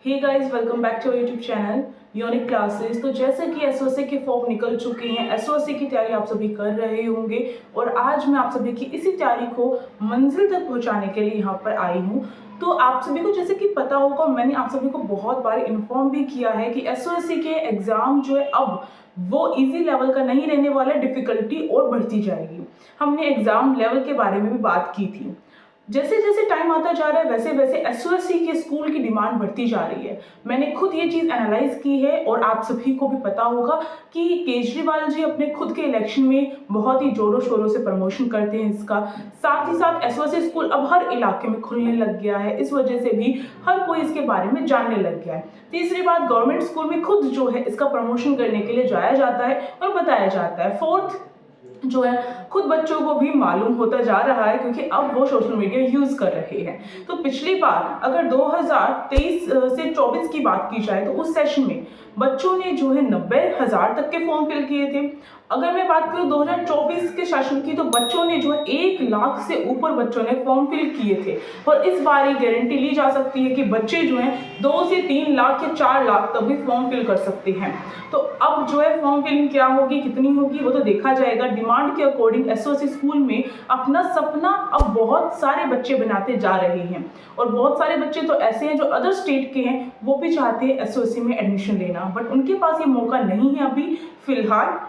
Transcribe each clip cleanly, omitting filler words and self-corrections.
Hey guys, welcome back to YouTube channel Unique Classes. तो जैसे कि एसओसी के फॉर्म निकल चुके हैं, एसओसी की तैयारी आप सभी कर रहे होंगे और आज मैं आप सभी की इसी तैयारी को मंजिल तक पहुंचाने के लिए यहाँ पर आई हूँ। तो आप सभी को जैसे कि पता होगा, मैंने आप सभी को बहुत बार इन्फॉर्म भी किया है कि एसओसी के एग्ज़ाम जो है अब वो इजी लेवल का नहीं रहने वाला, डिफ़िकल्टी और बढ़ती जाएगी। हमने एग्ज़ाम लेवल के बारे में भी बात की थी। जैसे जैसे टाइम आता जा रहा है वैसे वैसे एसओएससी के स्कूल की डिमांड बढ़ती जा रही है। मैंने खुद ये चीज़ एनालाइज की है और आप सभी को भी पता होगा कि केजरीवाल जी अपने खुद के इलेक्शन में बहुत ही जोरों शोरों से प्रमोशन करते हैं इसका। साथ ही साथ एसओएससी स्कूल अब हर इलाके में खुलने लग गया है, इस वजह से भी हर कोई इसके बारे में जानने लग गया है। तीसरी बात, गवर्नमेंट स्कूल में खुद जो है इसका प्रमोशन करने के लिए जाया जाता है और बताया जाता है। फोर्थ जो है खुद बच्चों को भी मालूम होता जा रहा है क्योंकि अब वो सोशल मीडिया यूज कर रहे हैं। तो पिछली बार अगर 2023 से 24 की बात की जाए तो उस सेशन में बच्चों ने जो है 90,000 तक के फॉर्म फिल किए थे। अगर मैं बात करूं 2024 के सेशन की तो बच्चों ने जो है 1 लाख से ऊपर बच्चों ने फॉर्म फिल किए थे। और इस बार ये गारंटी ली जा सकती है कि बच्चे जो हैं 2 से 3 लाख या 4 लाख तक भी फॉर्म फिल कर सकते हैं। तो अब जो है फॉर्म फिलिंग क्या होगी, कितनी होगी, वो तो देखा जाएगा। डिमांड के अकॉर्डिंग एसओसी स्कूल में अपना सपना अब बहुत सारे बच्चे बनाते जा रहे हैं और बहुत सारे बच्चे तो ऐसे हैं जो अदर स्टेट के हैं, वो भी चाहते हैं एसओसी में एडमिशन लेना, बट उनके पास ये मौका नहीं है अभी फिलहाल।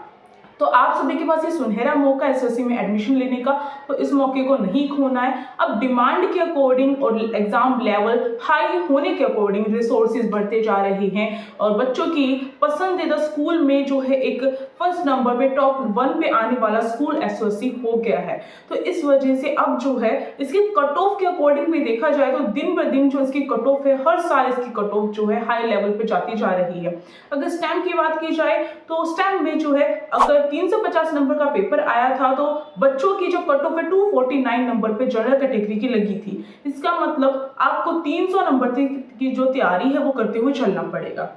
तो आप सभी के पास ये सुनहरा मौका है एसओसी में एडमिशन लेने का, तो इस मौके को नहीं खोना है। अब डिमांड के अकॉर्डिंग और एग्जाम लेवल हाई होने के अकॉर्डिंग रिसोर्सेज बढ़ते जा रहे हैं और बच्चों की पसंदीदा स्कूल में जो है एक फर्स्ट नंबर पे टॉप 1 पे आने वाला स्कूल एसओसी हो गया है। तो इस वजह से अब जो है इसके कट ऑफ के अकॉर्डिंग में देखा जाए तो दिन ब दिन जो इसकी कट ऑफ है, हर साल इसकी कट ऑफ जो है हाई लेवल पे जाती जा रही है। अगर स्टैम्प की बात की जाए तो स्टैम्प में जो है अगर 350 नंबर का पेपर आया था तो बच्चों की जो कट ऑफ है 249 नंबर पे जनरल कैटेगरी की लगी थी। इसका मतलब आपको 300 नंबर की जो तैयारी है वो करते हुए चलना पड़ेगा।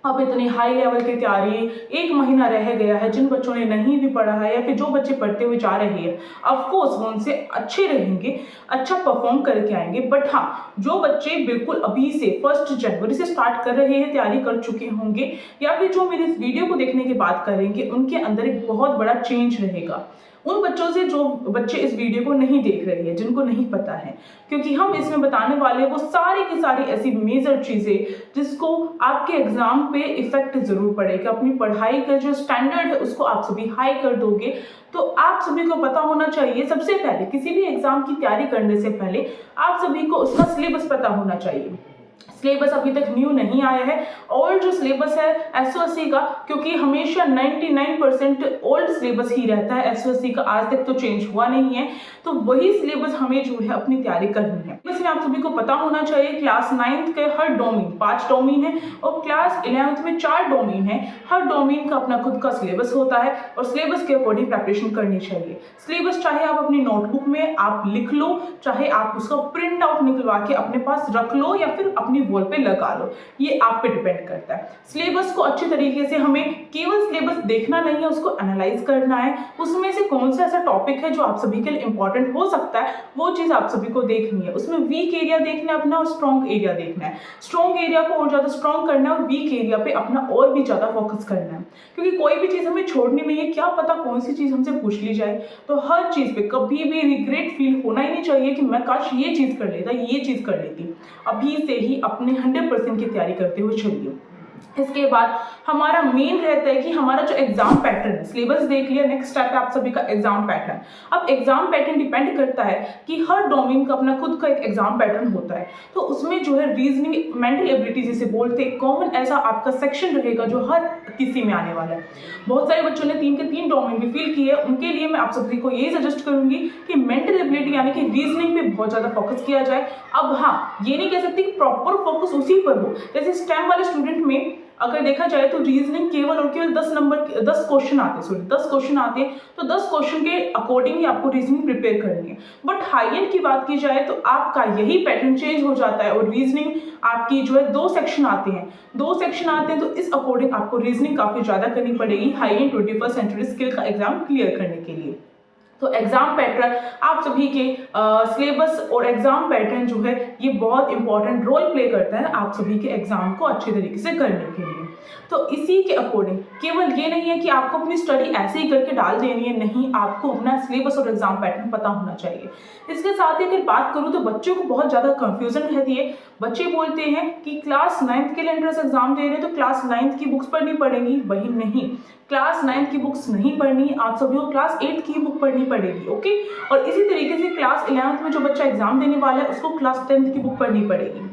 अब इतनी हाई लेवल की तैयारी, 1 महीना रह गया है, जिन बच्चों ने नहीं भी पढ़ा है या फिर जो बच्चे पढ़ते हुए जा रहे हैं ऑफकोर्स वो उनसे अच्छे रहेंगे, अच्छा परफॉर्म करके आएंगे। बट हाँ, जो बच्चे बिल्कुल अभी से 1 जनवरी से स्टार्ट कर रहे हैं, तैयारी कर चुके होंगे या फिर जो मेरे इस वीडियो को देखने के बाद करेंगे, उनके अंदर एक बहुत बड़ा चेंज रहेगा। उन बच्चों से जो बच्चे इस वीडियो को नहीं देख रहे हैं, जिनको नहीं पता है, क्योंकि हम इसमें बताने वाले वो सारी की सारी ऐसी मेजर चीज़ें जिसको आपके एग्जाम पे इफेक्ट जरूर पड़ेगा। अपनी पढ़ाई का जो स्टैंडर्ड है उसको आप सभी हाई कर दोगे। तो आप सभी को पता होना चाहिए, सबसे पहले किसी भी एग्जाम की तैयारी करने से पहले आप सभी को उसका सिलेबस पता होना चाहिए। सिलेबस अभी तक न्यू नहीं आया है। ओल्ड जो सिलेबस है एसओसी का, क्योंकि हमेशा 99% ओल्ड सिलेबस ही रहता है एसओसी का, आज तक तो चेंज हुआ नहीं है, तो वही सिलेबस हमें जो है अपनी तैयारी करनी है। इसमें आप सभी को पता होना चाहिए क्लास 9th के हर डोमेन 5 डोमेन है और क्लास 11th में 4 डोमेन है। हर डोमेन का अपना खुद का सिलेबस होता है और सिलेबस के अकॉर्डिंग प्रिपरेशन करनी चाहिए। सिलेबस चाहे आप अपनी नोटबुक में आप लिख लो, चाहे आप उसका प्रिंट आउट निकलवा के अपने पास रख लो या फिर अपनी वॉल पे लगा लो, ये आप पे डिपेंड करता है। सिलेबस को अच्छी तरीके से हमें केवल सिलेबस देखना नहीं है, उसको एनालाइज करना है। उसमें से कौन सा ऐसा टॉपिक है जो आप सभी के लिए इंपॉर्टेंट हो सकता है, वो चीज आप सभी को देखनी है। उसमें वीक एरिया देखना है अपना और स्ट्रॉन्ग एरिया देखना है। स्ट्रॉन्ग एरिया को और ज्यादा स्ट्रॉन्ग करना है और वीक एरिया पे अपना और भी ज्यादा फोकस करना है, क्योंकि कोई भी चीज हमें छोड़नी नहीं है। क्या पता कौन सी चीज हमसे पूछ ली जाए, तो हर चीज पे कभी भी रिग्रेट फील होना ही नहीं चाहिए कि मैं काश ये चीज कर लेता, ये चीज कर लेती। अभी से ही अपने 100% की तैयारी करते हुए चलिए। इसके बाद हमारा मेन रहता है कि हमारा जो एग्जाम पैटर्न है, सिलेबस देख लिया, नेक्स्ट स्टेप है आप सभी का एग्जाम पैटर्न। अब एग्जाम पैटर्न डिपेंड करता है कि हर डोमेन का अपना खुद का एक एग्जाम पैटर्न होता है। तो उसमें जो है रीजनिंग, मेंटल एबिलिटी जिसे बोलते हैं, कॉमन ऐसा आपका सेक्शन रहेगा जो हर किसी में आने वाला है। बहुत सारे बच्चों ने 3 के 3 डोमेन भी फिल किए, उनके लिए मैं आप सभी को यही सजेस्ट करूंगी कि मेंटल एबिलिटी यानी कि रीजनिंग पे बहुत ज्यादा फोकस किया जाए। अब हाँ, ये नहीं कह सकती कि प्रॉपर फोकस उसी पर हो। जैसे स्टेम वाले स्टूडेंट में अगर देखा जाए तो रीजनिंग केवल और केवल 10 क्वेश्चन आते हैं, तो 10 क्वेश्चन के अकॉर्डिंग ही आपको रीजनिंग प्रिपेयर करनी है। बट हाई एंड की बात की जाए तो आपका यही पैटर्न चेंज हो जाता है और रीजनिंग आपकी जो है 2 सेक्शन आते हैं, तो इस अकॉर्डिंग आपको रीजनिंग काफी ज्यादा करनी पड़ेगी high end 21st century skill का एग्जाम क्लियर करने के लिए। तो एग्जाम पैटर्न आप सभी के सिलेबस और एग्जाम पैटर्न जो है ये बहुत इंपॉर्टेंट रोल प्ले करता है आप सभी के एग्जाम को अच्छे तरीके से करने के लिए। तो इसी के अकॉर्डिंग केवल ये नहीं है कि आपको अपनी स्टडी ऐसे ही करके डाल देनी है, नहीं, आपको अपना सिलेबस और एग्जाम पैटर्न पता होना चाहिए। इसके साथ ही अगर बात करूँ तो बच्चों को बहुत ज़्यादा कंफ्यूजन रहती है। बच्चे बोलते हैं कि क्लास 9th के लिए एंट्रेंस एग्जाम दे रहे हैं तो क्लास 9th की बुक्स पढ़नी पड़ेगी। वही नहीं, क्लास 9th की बुक्स नहीं पढ़नी, आप सभी को क्लास 8th की बुक पढ़नी पड़ेगी। ओके, और इसी तरीके से क्लास 11th में जो बच्चा एग्जाम देने वाला है उसको क्लास 10th की बुक पढ़नी पड़ेगी।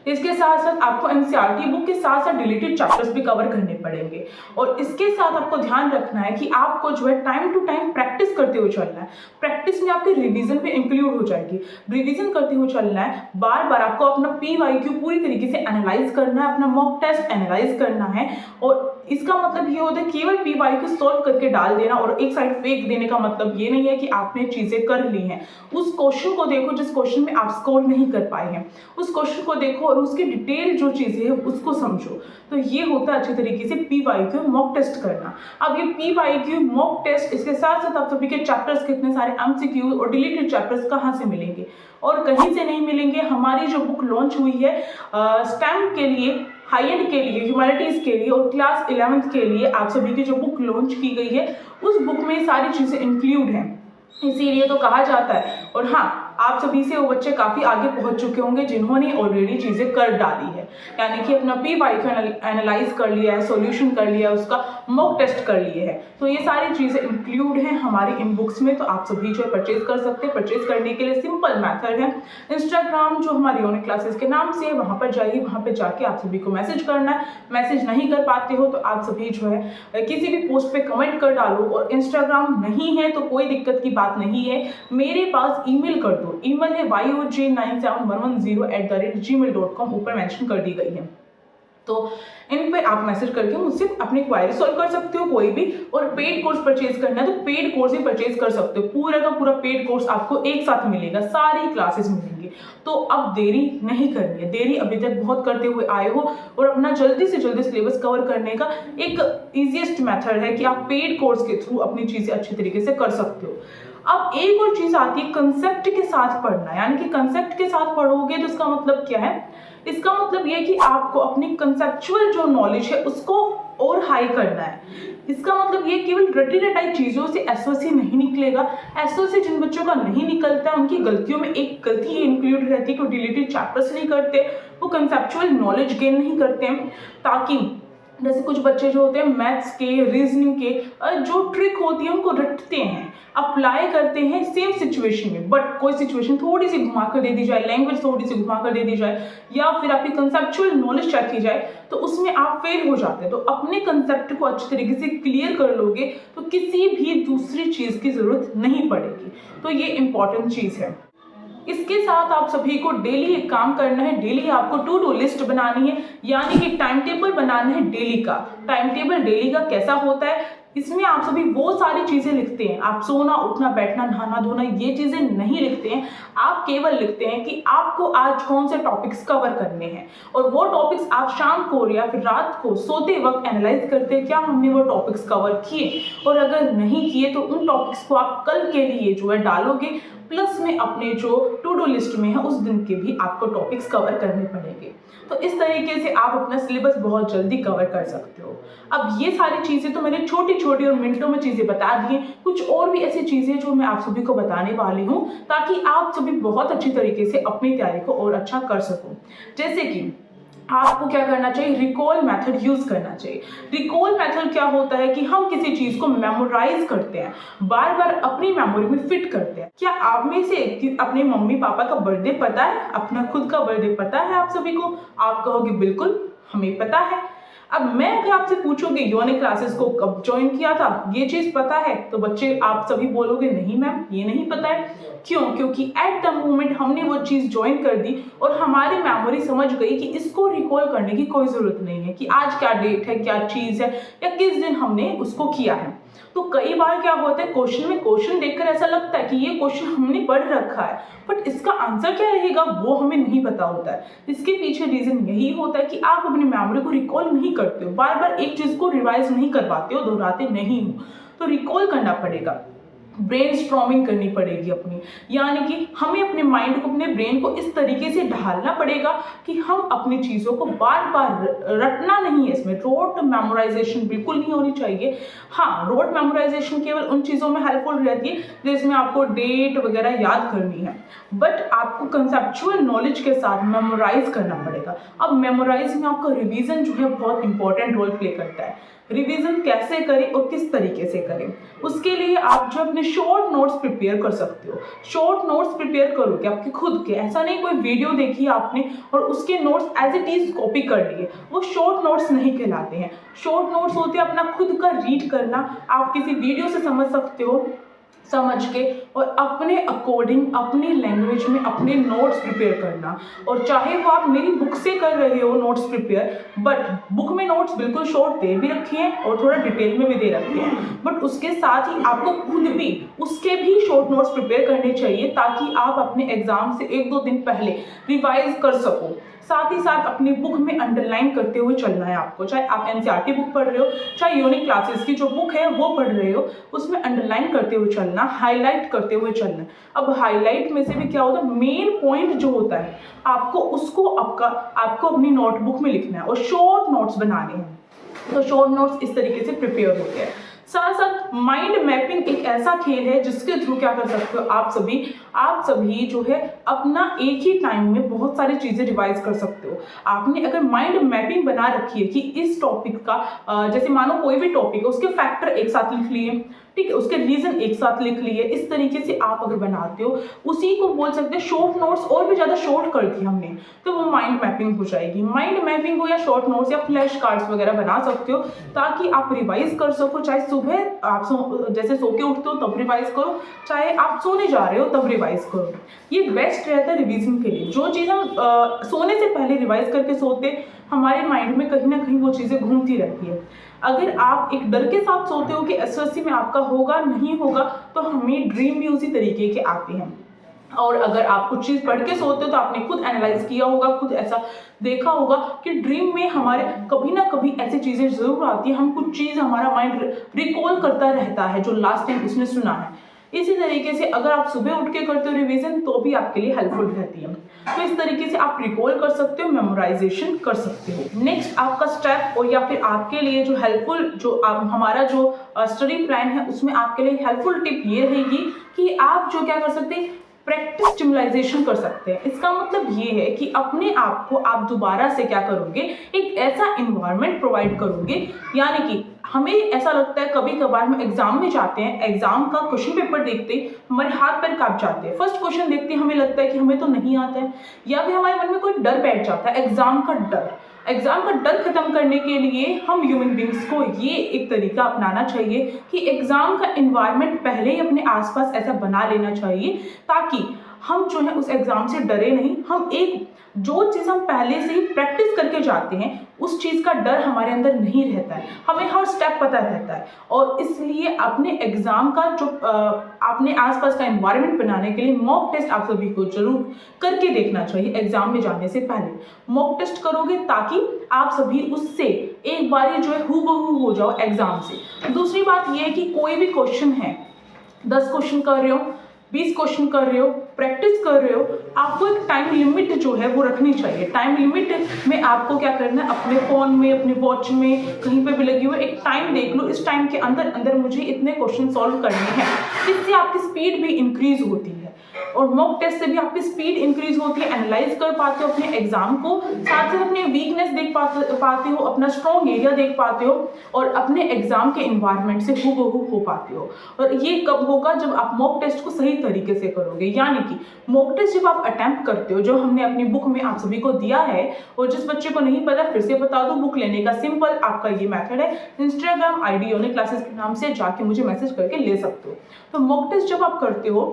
इसके साथ साथ आपको एनसीईआरटी बुक के साथ साथ डिलीटेड चैप्टर्स भी कवर करने पड़ेंगे। और इसके साथ आपको ध्यान रखना है कि आपको जो है टाइम टू टाइम प्रैक्टिस करते हुए चलना है। प्रैक्टिस में आपकी रिवीजन भी इंक्लूड हो जाएगी। रिवीजन करते हुए चलना है, बार बार आपको अपना पीवाईक्यू पूरी तरीके से एनालाइज करना है, अपना मॉक टेस्ट एनालाइज करना है। और इसका मतलब ये होता है केवल पीवाईक्यू सॉल्व करके डाल देना और एक साइड फेंक देने का मतलब ये नहीं है कि आपने चीजें कर ली हैं। उस क्वेश्चन को देखो जिस क्वेश्चन में आप स्कोर नहीं कर पाए हैं, उस क्वेश्चन को देखो और उसकी डिटेल जो चीजें है उसको समझो। तो ये होता है अच्छे तरीके से पीवाईक्यू मॉक टेस्ट करना। अब ये पीवाईक्यू मॉक टेस्ट, इसके साथ साथ आप सभी के चैप्टर्स कितने सारे एमसीक्यू और डिलीटेड चैप्टर्स कहाँ से मिलेंगे, और कहीं से नहीं मिलेंगे। हमारी जो बुक लॉन्च हुई है स्टेम के लिए, हाई एंड के लिए, ह्यूमैनिटीज के लिए और क्लास 11th के लिए आप सभी की जो बुक लॉन्च की गई है उस बुक में सारी चीजें इंक्लूड हैं, इसीलिए तो कहा जाता है। और हाँ, आप सभी से वो बच्चे काफी आगे पहुंच चुके होंगे जिन्होंने ऑलरेडी चीजें कर डाली है, यानी कि अपना पीवाईक्यू एनालाइज कर लिया है, सॉल्यूशन कर लिया है, उसका मॉक टेस्ट कर लिए है। तो ये सारी चीजें इंक्लूड हैं हमारी इन बुक्स में। तो आप सभी जो है परचेज कर सकते हैं। परचेज करने के लिए सिंपल मेथड है, इंस्टाग्राम जो हमारी यूनिक क्लासेस के नाम से है वहां पर जाइए, वहां पर जाके आप सभी को मैसेज करना है। मैसेज नहीं कर पाते हो तो आप सभी जो है किसी भी पोस्ट पे कमेंट कर डालो। और इंस्टाग्राम नहीं है तो कोई दिक्कत की बात नहीं है, मेरे पास ईमेल कर दो। ईमेल है yoj97110@gmail.com, ऊपर मेंशन कर दी गई है। तो इन पे आप मैसेज करके मुझसे अपनी क्वायरी सॉल्व कर सकते हो कोई भी। और पेड कोर्स परचेज करना है तो पेड कोर्स ही परचेज कर सकते हो। पूरा का पूरा पेड कोर्स आपको एक साथ मिलेगा, सारी क्लासेस मिलेंगी। तो अब देरी नहीं करनी है, देरी अभी तक बहुत करते हुए आए हो और अपना जल्दी से जल्दी सिलेबस कवर करने का एक ईजिएस्ट मेथड है कि आप पेड कोर्स के थ्रू अपनी चीजें अच्छे तरीके से कर सकते हो। अब एक और चीज आती है कंसेप्ट के साथ पढ़ना, यानी कि कंसेप्ट के साथ पढ़ोगे तो इसका मतलब क्या है? इसका मतलब ये कि आपको अपनी कंसेप्चुअल जो नॉलेज है उसको और हाई करना है। इसका मतलब ये केवल रटी रटाई चीजों से एसओसी नहीं निकलेगा। एसओसी जिन बच्चों का नहीं निकलता है उनकी गलतियों में एक गलती ये इंक्लूड रहती है कि वो डिलीटेड चैप्टर्स नहीं करते, वो कंसेप्चुअल नॉलेज गेन नहीं करते हैं। ताकि जैसे कुछ बच्चे जो होते हैं मैथ्स के, रीजनिंग के जो ट्रिक होती है उनको रटते हैं, अप्लाई करते हैं सेम सिचुएशन में, बट कोई सिचुएशन थोड़ी सी घुमा कर दे दी जाए, लैंग्वेज थोड़ी सी घुमा कर दे दी जाए, या फिर आपकी कंसेप्चुअल नॉलेज चेक की जाए तो उसमें आप फेल हो जाते हैं। तो अपने कंसेप्ट को अच्छे तरीके से क्लियर कर लोगे तो किसी भी दूसरी चीज की जरूरत नहीं पड़ेगी। तो ये इंपॉर्टेंट चीज है। इसके साथ आप सभी को डेली एक काम करना है, डेली आपको टू डू लिस्ट बनानी है, यानी कि टाइम टेबल बनाना है डेली का। टाइम टेबल डेली का कैसा होता है? इसमें आप सभी वो सारी चीजें लिखते हैं, आप सोना, उठना, बैठना, नहाना, धोना ये चीजें नहीं लिखते हैं। आप केवल लिखते हैं कि आपको आज कौन से टॉपिक्स कवर करने हैं, और वो टॉपिक्स आप शाम को या फिर रात को सोते वक्त एनालाइज करते हैं क्या हमने वो टॉपिक्स कवर किए, और अगर नहीं किए तो उन टॉपिक्स को आप कल के लिए जो है डालोगे। प्लस में अपने जो टू डू लिस्ट में है उस दिन के भी आपको टॉपिक्स कवर करने पड़ेंगे। तो इस तरीके से आप अपना सिलेबस बहुत जल्दी कवर कर सकते हो। अब ये सारी चीजें तो मैंने छोटी छोटी और मिनटों में चीजें बता दी हैं, कुछ और भी ऐसी चीजें जो मैं आप सभी को बताने वाली हूँ ताकि आप सभी बहुत अच्छी तरीके से अपनी तैयारी को और अच्छा कर सको। जैसे कि आपको क्या करना चाहिए? रिकॉल मेथड यूज करना चाहिए। रिकॉल मेथड क्या होता है कि हम किसी चीज को मेमोराइज करते हैं, बार बार अपनी मेमोरी में फिट करते हैं। क्या आप में से अपने मम्मी पापा का बर्थडे पता है? अपना खुद का बर्थडे पता है आप सभी को? आप कहोगे बिल्कुल हमें पता है। अब मैं अगर आपसे पूछोगे यूनिक क्लासेस को कब ज्वाइन किया था, ये चीज पता है? तो बच्चे आप सभी बोलोगे नहीं मैम ये नहीं पता है। क्यों? क्योंकि एट द मोमेंट हमने वो चीज ज्वाइन कर दी और हमारी मेमोरी समझ गई कि इसको रिकॉल करने की कोई जरूरत नहीं है कि आज क्या डेट है, क्या चीज है, या किस दिन हमने उसको किया है। तो कई बार क्या होता है क्वेश्चन में क्वेश्चन देखकर ऐसा लगता है कि ये क्वेश्चन हमने पढ़ रखा है, बट इसका आंसर क्या रहेगा वो हमें नहीं पता होता है। इसके पीछे रीजन यही होता है कि आप अपनी मेमोरी को रिकॉल नहीं करते हो, बार बार एक चीज को रिवाइज नहीं करवाते हो, दोहराते नहीं हो। तो रिकॉल करना पड़ेगा। ब्रेनस्टॉर्मिंग करनी पड़ेगी अपनी, यानी कि हमें अपने माइंड को, अपने ब्रेन को इस तरीके से ढालना पड़ेगा कि हम अपनी चीज़ों को बार बार रटना नहीं है। इसमें रोट मेमोराइजेशन बिल्कुल नहीं होनी चाहिए। हाँ, रोट मेमोराइजेशन केवल उन चीज़ों में हेल्पफुल रहती है जिसमें आपको डेट वगैरह याद करनी है, बट आपको कंसेप्चुअल नॉलेज के साथ मेमोराइज करना पड़ेगा। अब मेमोराइज में आपका रिवीजन जो है बहुत इंपॉर्टेंट रोल प्ले करता है। रिवीजन कैसे करें और किस तरीके से करें, उसके लिए आप जो अपने शॉर्ट नोट्स प्रिपेयर कर सकते हो। शॉर्ट नोट्स प्रिपेयर करोगे आपके खुद के, ऐसा नहीं कोई वीडियो देखी आपने और उसके notes as it is copy कर लिए, वो शॉर्ट नोट्स नहीं कहलाते हैं। शॉर्ट नोट्स होते हैं अपना खुद का रीड करना, आप किसी वीडियो से समझ सकते हो, समझ के और अपने अकॉर्डिंग अपनी लैंग्वेज में अपने नोट्स प्रिपेयर करना। और चाहे वो आप मेरी बुक से कर रहे हो नोट्स प्रिपेयर, बट बुक में नोट्स बिल्कुल शॉर्ट दे भी रखी हैं और थोड़ा डिटेल में भी दे रखे हैं, बट उसके साथ ही आपको खुद भी उसके भी शॉर्ट नोट्स प्रिपेयर करने चाहिए ताकि आप अपने एग्जाम से 1-2 दिन पहले रिवाइज कर सको। साथ ही साथ अपनी बुक में अंडरलाइन करते हुए चलना है आपको, चाहे आप एनसीईआरटी बुक पढ़ रहे हो, चाहे यूनिक क्लासेस की जो बुक है वो पढ़ रहे हो, उसमें अंडरलाइन करते हुए चलना, हाईलाइट करते हुए चलना। अब हाईलाइट में से भी क्या होता है, मेन पॉइंट जो होता है आपको उसको आपको अपनी नोटबुक में लिखना है और शॉर्ट नोट्स बनाने हैं। तो शॉर्ट नोट्स इस तरीके से प्रिपेयर होते हैं। साथ साथ माइंड मैपिंग एक ऐसा खेल है जिसके थ्रू क्या कर सकते हो आप सभी जो है अपना एक ही टाइम में बहुत सारी चीज़ें रिवाइज कर सकते हो। आपने अगर माइंड मैपिंग बना रखी है कि इस टॉपिक का जैसे मानो कोई भी टॉपिक है उसके फैक्टर एक साथ लिख लिए, ठीक है, उसके रीजन एक साथ लिख लिए, इस तरीके से आप अगर बनाते हो उसी को बोल सकते हैं शॉर्ट नोट्स। और भी ज़्यादा शॉर्ट कर दी हमने तो वो माइंड मैपिंग हो जाएगी। माइंड मैपिंग हो या शॉर्ट नोट्स या फ्लैश कार्ड्स वगैरह बना सकते हो ताकि आप रिवाइज कर सको। चाहे सुबह आप जैसे सो के उठते हो तब रिवाइज करो, चाहे आप सोने जा रहे हो तब रिवाइज करो। ये बेस्ट रहता है रिवीजन के लिए। जो चीज़ हम सोने से पहले रिवाइज करके सोते हमारे माइंड में कहीं ना कहीं वो चीज़ें घूमती रहती है। अगर आप एक डर के साथ सोते हो कि एसएससी में आपका होगा नहीं होगा, तो हमें ड्रीम भी उसी तरीके के आते हैं। और अगर आप कुछ चीज़ पढ़ के सोते हो तो आपने खुद एनालाइज किया होगा, खुद ऐसा देखा होगा कि ड्रीम में हमारे कभी ना कभी ऐसी चीज़ें ज़रूर आती है, हम कुछ चीज़ हमारा माइंड रिकॉल करता रहता है जो लास्ट टाइम उसने सुना है। इसी तरीके से अगर आप सुबह उठ के करते हो रिवीजन तो भी आपके लिए हेल्पफुल रहती है। तो इस तरीके से आप रिकॉल कर सकते हो, मेमोराइजेशन कर सकते हो। नेक्स्ट आपका स्टेप और या फिर आपके लिए जो हेल्पफुल हमारा जो स्टडी प्लान है उसमें आपके लिए हेल्पफुल टिप ये रहेगी कि आप जो क्या कर सकते हैं, प्रैक्टिस स्टिमुलाइजेशन कर सकते हैं। इसका मतलब ये है कि अपने आप को आप दोबारा से क्या करोगे, एक ऐसा इन्वायरमेंट प्रोवाइड करोगे, यानी कि हमें ऐसा लगता है कभी कभार हम एग्जाम में जाते हैं, एग्जाम का क्वेश्चन पेपर देखते ही हमारे हाथ पैर कांप जाते हैं। फर्स्ट क्वेश्चन देखते ही हमें लगता है कि हमें तो नहीं आता है, या फिर हमारे मन में कोई डर बैठ जाता है, एग्जाम का डर। एग्जाम का डर खत्म करने के लिए हम ह्यूमन बींग्स को ये एक तरीका अपनाना चाहिए कि एग्जाम का एनवायरनमेंट पहले ही अपने आसपास ऐसा बना लेना चाहिए ताकि हम जो है उस एग्जाम से डरे नहीं। हम एक जो चीज़ हम पहले से ही प्रैक्टिस करके जाते हैं उस चीज़ का डर हमारे अंदर नहीं रहता है, हमें हर स्टेप पता रहता है। और इसलिए अपने एग्जाम का जो अपने आसपास का एनवायरनमेंट बनाने के लिए मॉक टेस्ट आप सभी को जरूर करके देखना चाहिए। एग्जाम में जाने से पहले मॉक टेस्ट करोगे ताकि आप सभी उससे एक बार जो है हूबहू हो जाओ एग्जाम से। दूसरी बात यह है कि कोई भी क्वेश्चन है, 10 क्वेश्चन कर रहे हो, 20 क्वेश्चन कर रहे हो, प्रैक्टिस कर रहे हो, आपको एक टाइम लिमिट जो है वो रखनी चाहिए। टाइम लिमिट में आपको क्या करना है, अपने फ़ोन में, अपने वॉच में, कहीं पे भी लगी हुई एक टाइम देख लो, इस टाइम के अंदर अंदर मुझे इतने क्वेश्चन सॉल्व करने हैं। इससे आपकी स्पीड भी इंक्रीज होती है और मॉक टेस्ट से भी आपकी स्पीड इंक्रीज होती है, एनालाइज कर पाते हो अपने एग्जाम को, साथ साथ अपने वीकनेस देख पाते हो, अपना स्ट्रॉन्ग एरिया देख पाते हो और अपने एग्जाम के इन्वायरमेंट से हूबहू हो पाते हो। और ये कब होगा, जब आप मॉक टेस्ट को सही तरीके से करोगे। यानी कि मॉक टेस्ट जब आप अटेम्प्ट करते हो, जो हमने अपनी बुक में आप सभी को दिया है, और जिस बच्चे को नहीं पता फिर से बता दो, बुक लेने का सिंपल आपका ये मेथड है। इंस्टाग्राम आईडी यूनिक क्लासेस के नाम से जाके मुझे मैसेज करके ले सकते हो। तो मॉक टेस्ट जब आप करते हो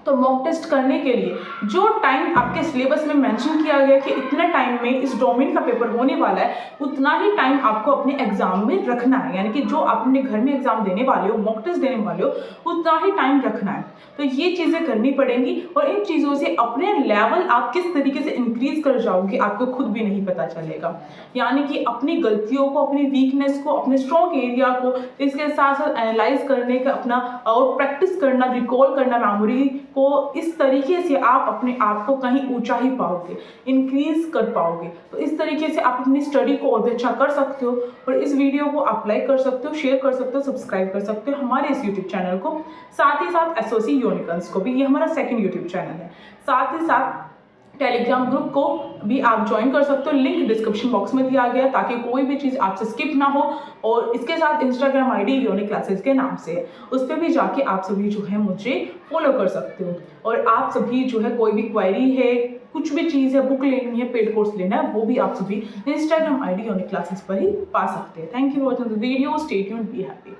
तो मॉक टेस्ट करने के लिए जो टाइम आपके सिलेबस में मेंशन किया गया कि इतने टाइम में इस डोमेन का पेपर होने वाला है, उतना ही टाइम आपको अपने एग्जाम में रखना है। यानी कि जो आप अपने घर में एग्जाम देने वाले हो, मॉक टेस्ट देने वाले हो, उतना ही टाइम रखना है। तो ये चीज़ें करनी पड़ेंगी और इन चीज़ों से अपने लेवल आप किस तरीके से इंक्रीज कर जाओगे आपको खुद भी नहीं पता चलेगा। यानी कि अपनी गलतियों को, अपनी वीकनेस को, अपने स्ट्रॉन्ग एरिया को, इसके साथ साथ एनालाइज करने का अपना और प्रैक्टिस करना, रिकॉल करना मेमोरी को, इस तरीके से आप अपने आप को कहीं ऊंचा ही पाओगे, इंक्रीज कर पाओगे। तो इस तरीके से आप अपनी स्टडी को और भी अच्छा कर सकते हो। और इस वीडियो को आप लाइक कर सकते हो, शेयर कर सकते हो, सब्सक्राइब कर सकते हो हमारे इस यूट्यूब चैनल को। साथ ही साथ एसओसी यूनिकॉर्न्स को भी, ये हमारा सेकंड यूट्यूब चैनल है। साथ ही साथ टेलीग्राम ग्रुप को भी आप ज्वाइन कर सकते हो, लिंक डिस्क्रिप्शन बॉक्स में दिया गया है, ताकि कोई भी चीज़ आपसे स्किप ना हो। और इसके साथ इंस्टाग्राम आईडी यूनिक क्लासेस के नाम से है, उस पर भी जाके आप सभी जो है मुझे फॉलो कर सकते हो। और आप सभी जो है कोई भी क्वेरी है, कुछ भी चीज़ है, बुक लेनी है, पेड कोर्स लेना है, वो भी आप सभी इंस्टाग्राम आईडी यूनिक क्लासेस पर ही पा सकते हैं। Thank you for watching the video, stay tuned, be happy.